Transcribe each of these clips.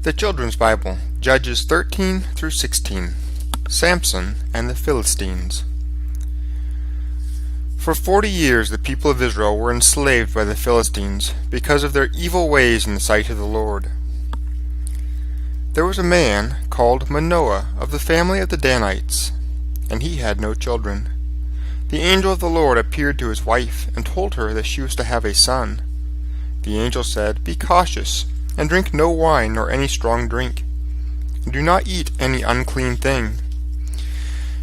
The Children's Bible, Judges 13 through 16. Samson and the Philistines. For 40 years the people of Israel were enslaved by the Philistines because of their evil ways in the sight of the Lord. There was a man called Manoah of the family of the Danites, and he had no children. The angel of the Lord appeared to his wife and told her that she was to have a son. The angel said, "Be cautious, and drink no wine nor any strong drink. And do not eat any unclean thing.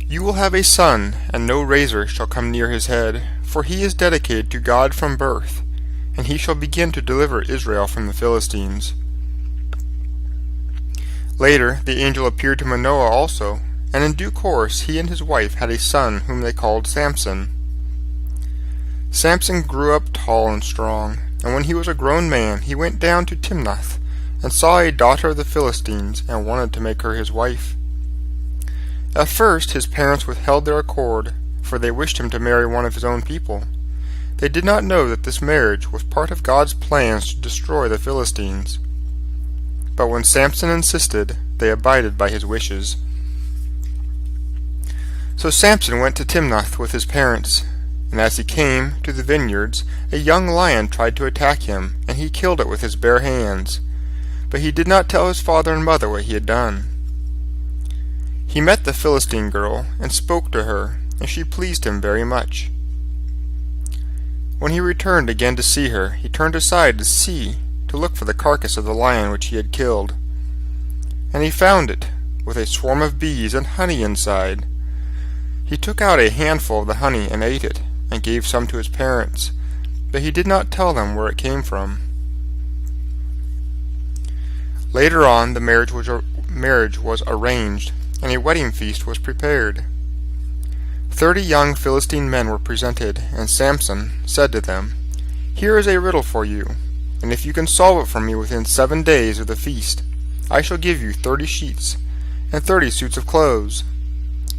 You will have a son, and no razor shall come near his head, for he is dedicated to God from birth, and he shall begin to deliver Israel from the Philistines." Later the angel appeared to Manoah also, and in due course he and his wife had a son whom they called Samson. Samson grew up tall and strong, and when he was a grown man he went down to Timnath, and saw a daughter of the Philistines, and wanted to make her his wife. At first his parents withheld their accord, for they wished him to marry one of his own people. They did not know that this marriage was part of God's plans to destroy the Philistines. But when Samson insisted, they abided by his wishes. So Samson went to Timnath with his parents, and as he came to the vineyards, a young lion tried to attack him, and he killed it with his bare hands. But he did not tell his father and mother what he had done. He met the Philistine girl, and spoke to her, and she pleased him very much. When he returned again to see her, he turned aside to look for the carcass of the lion which he had killed. And he found it, with a swarm of bees and honey inside. He took out a handful of the honey and ate it, and gave some to his parents, but he did not tell them where it came from. Later on the marriage was arranged, and a wedding feast was prepared. 30 young Philistine men were presented, and Samson said to them, "Here is a riddle for you, and if you can solve it for me within 7 days of the feast, I shall give you 30 sheets and 30 suits of clothes.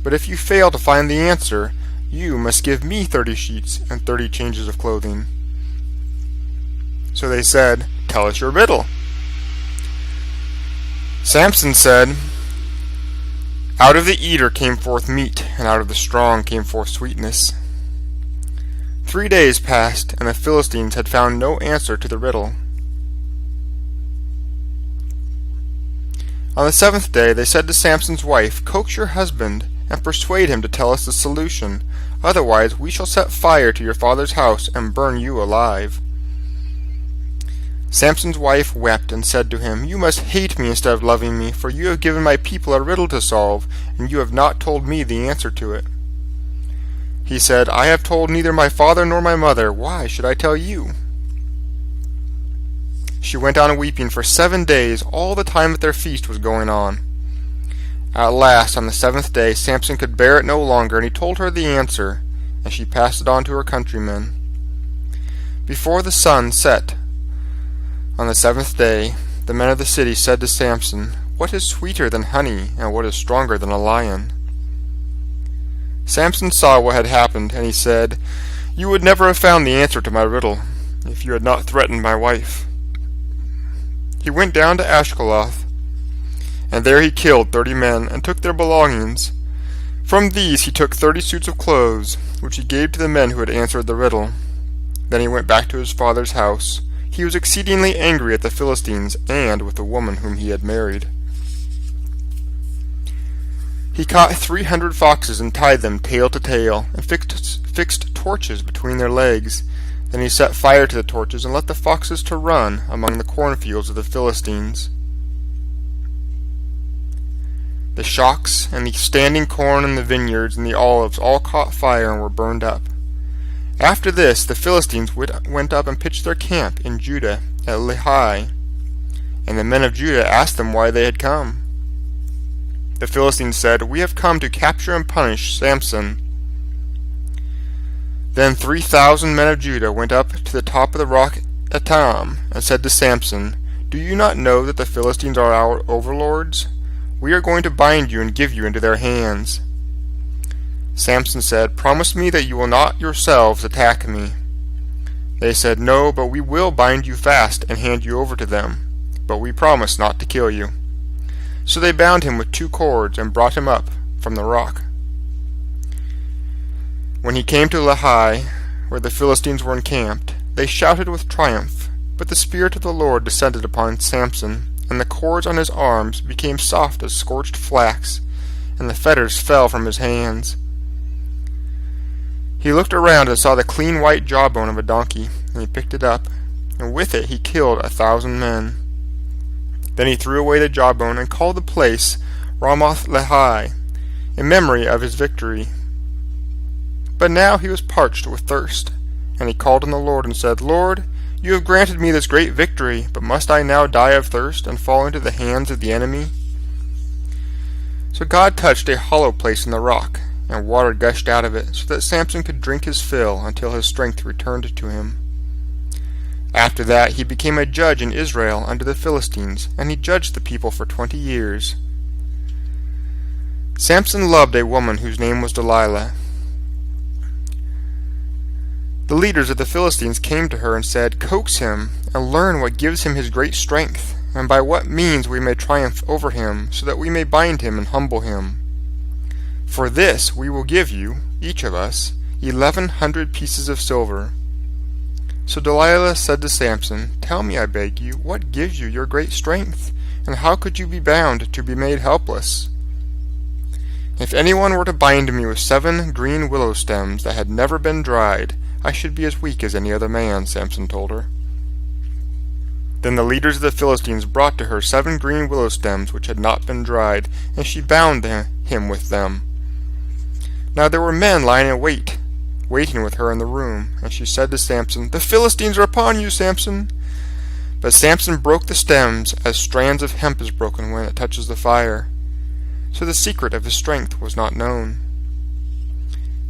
But if you fail to find the answer, you must give me 30 sheets and 30 changes of clothing." So they said, "Tell us your riddle." Samson said, "Out of the eater came forth meat, and out of the strong came forth sweetness." 3 days passed, and the Philistines had found no answer to the riddle. On the 7th day they said to Samson's wife, "Coax your husband, and persuade him to tell us the solution. Otherwise we shall set fire to your father's house and burn you alive." Samson's wife wept and said to him, "You must hate me instead of loving me, for you have given my people a riddle to solve, and you have not told me the answer to it." He said, "I have told neither my father nor my mother. Why should I tell you?" She went on weeping for 7 days, all the time that their feast was going on. At last, on the 7th day, Samson could bear it no longer, and he told her the answer, and she passed it on to her countrymen. Before the sun set on the 7th day, the men of the city said to Samson, "What is sweeter than honey, and what is stronger than a lion?" Samson saw what had happened, and he said, "You would never have found the answer to my riddle, if you had not threatened my wife." He went down to Ashkeloth, and there he killed 30 men, and took their belongings. From these he took 30 suits of clothes, which he gave to the men who had answered the riddle. Then he went back to his father's house. He was exceedingly angry at the Philistines and with the woman whom he had married. He caught 300 foxes and tied them tail to tail, and fixed torches between their legs. Then he set fire to the torches and let the foxes to run among the cornfields of the Philistines. The shocks and the standing corn in the vineyards and the olives all caught fire and were burned up. After this the Philistines went up and pitched their camp in Judah at Lehi, and the men of Judah asked them why they had come. The Philistines said, "We have come to capture and punish Samson." Then 3,000 men of Judah went up to the top of the rock Etam and said to Samson, "Do you not know that the Philistines are our overlords? We are going to bind you and give you into their hands." Samson said, "Promise me that you will not yourselves attack me." They said, "No, but we will bind you fast and hand you over to them. but we promise not to kill you." So they bound him with 2 cords and brought him up from the rock. When he came to Lehi, where the Philistines were encamped, they shouted with triumph, but the Spirit of the Lord descended upon Samson, and the cords on his arms became soft as scorched flax, and the fetters fell from his hands. He looked around and saw the clean white jawbone of a donkey, and he picked it up, and with it he killed 1,000 men. Then he threw away the jawbone and called the place Ramoth-Lehi, in memory of his victory. But now he was parched with thirst, and he called on the Lord and said, "Lord, you have granted me this great victory, but must I now die of thirst and fall into the hands of the enemy?" So God touched a hollow place in the rock, and water gushed out of it, so that Samson could drink his fill until his strength returned to him. After that he became a judge in Israel under the Philistines, and he judged the people for 20 years. Samson loved a woman whose name was Delilah. The leaders of the Philistines came to her and said, "Coax him, and learn what gives him his great strength, and by what means we may triumph over him, so that we may bind him and humble him. For this we will give you, each of us, 1,100 pieces of silver." So Delilah said to Samson, "Tell me, I beg you, what gives you your great strength, and how could you be bound to be made helpless?" "If anyone were to bind me with 7 green willow stems that had never been dried, I should be as weak as any other man," Samson told her. Then the leaders of the Philistines brought to her 7 green willow stems which had not been dried, and she bound him with them. Now there were men lying in wait, waiting with her in the room, and she said to Samson, "The Philistines are upon you, Samson." But Samson broke the stems as strands of hemp is broken when it touches the fire. So the secret of his strength was not known.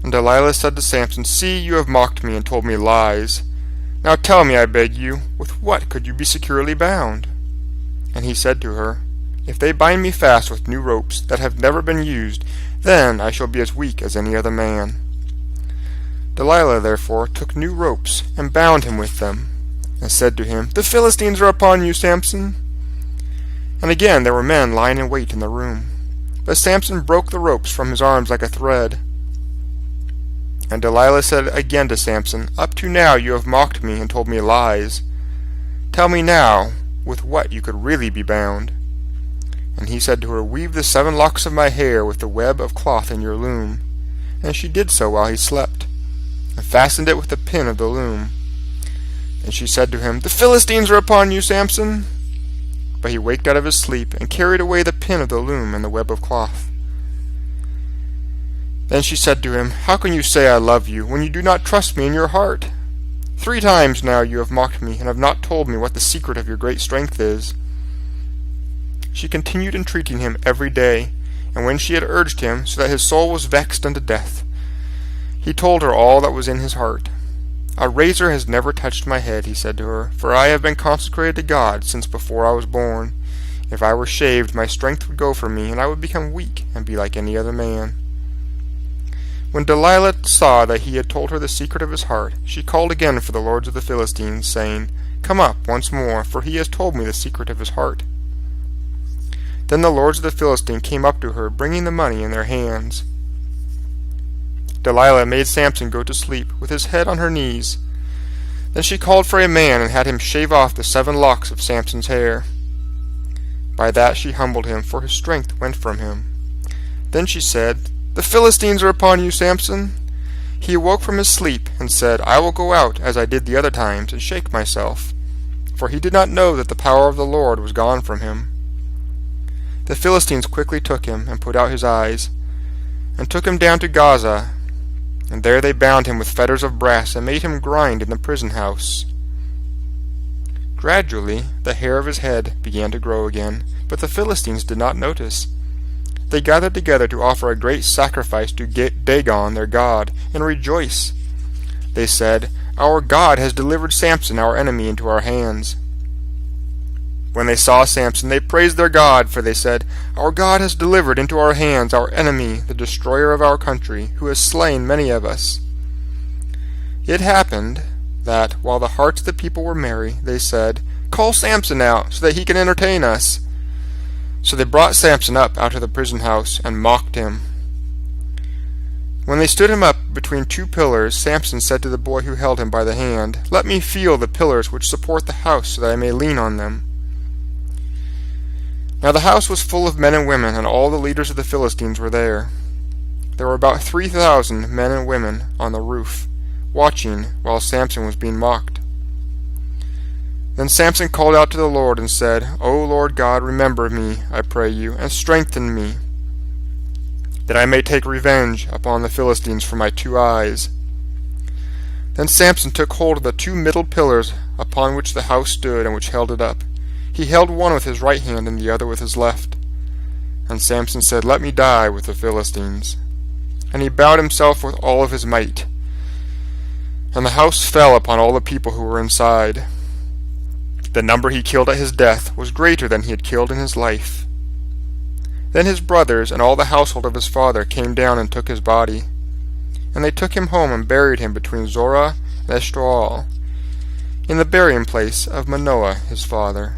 And Delilah said to Samson, "See, you have mocked me and told me lies. Now tell me, I beg you, with what could you be securely bound?" And he said to her, "If they bind me fast with new ropes that have never been used, then I shall be as weak as any other man." Delilah therefore took new ropes and bound him with them, and said to him, "The Philistines are upon you, Samson." And again there were men lying in wait in the room. But Samson broke the ropes from his arms like a thread. And Delilah said again to Samson, "Up to now you have mocked me and told me lies. Tell me now with what you could really be bound." And he said to her, "Weave the 7 locks of my hair with the web of cloth in your loom." And she did so while he slept, and fastened it with the pin of the loom. And she said to him, "The Philistines are upon you, Samson." But he waked out of his sleep, and carried away the pin of the loom and the web of cloth. Then she said to him, "How can you say I love you, when you do not trust me in your heart? 3 times now you have mocked me, and have not told me what the secret of your great strength is." She continued entreating him every day, and when she had urged him, so that his soul was vexed unto death, he told her all that was in his heart. "A razor has never touched my head," he said to her, "for I have been consecrated to God since before I was born. If I were shaved, my strength would go from me, and I would become weak and be like any other man." When Delilah saw that he had told her the secret of his heart, she called again for the lords of the Philistines, saying, "Come up once more, for he has told me the secret of his heart." Then the lords of the Philistines came up to her, bringing the money in their hands. Delilah made Samson go to sleep, with his head on her knees. Then she called for a man, and had him shave off the 7 locks of Samson's hair. By that she humbled him, for his strength went from him. Then she said, "The Philistines are upon you, Samson." He awoke from his sleep, and said, "I will go out, as I did the other times, and shake myself." For he did not know that the power of the Lord was gone from him. The Philistines quickly took him, and put out his eyes, and took him down to Gaza, and there they bound him with fetters of brass, and made him grind in the prison house. Gradually the hair of his head began to grow again, but the Philistines did not notice. They gathered together to offer a great sacrifice to Dagon their god, and rejoice. They said, "Our God has delivered Samson our enemy into our hands." When they saw Samson, they praised their God, for they said, "Our God has delivered into our hands our enemy, the destroyer of our country, who has slain many of us." It happened that, while the hearts of the people were merry, they said, "Call Samson out, so that he can entertain us." So they brought Samson up out of the prison house and mocked him. When they stood him up between two pillars, Samson said to the boy who held him by the hand, "Let me feel the pillars which support the house, so that I may lean on them." Now the house was full of men and women, and all the leaders of the Philistines were there. There were about 3,000 men and women on the roof, watching while Samson was being mocked. Then Samson called out to the Lord and said, "O Lord God, remember me, I pray you, and strengthen me, that I may take revenge upon the Philistines for my 2 eyes." Then Samson took hold of the 2 middle pillars upon which the house stood and which held it up. He held one with his right hand and the other with his left. And Samson said, "Let me die with the Philistines." And he bowed himself with all of his might. And the house fell upon all the people who were inside. The number he killed at his death was greater than he had killed in his life. Then his brothers and all the household of his father came down and took his body. And they took him home and buried him between Zorah and Eshtaol, in the burying place of Manoah his father.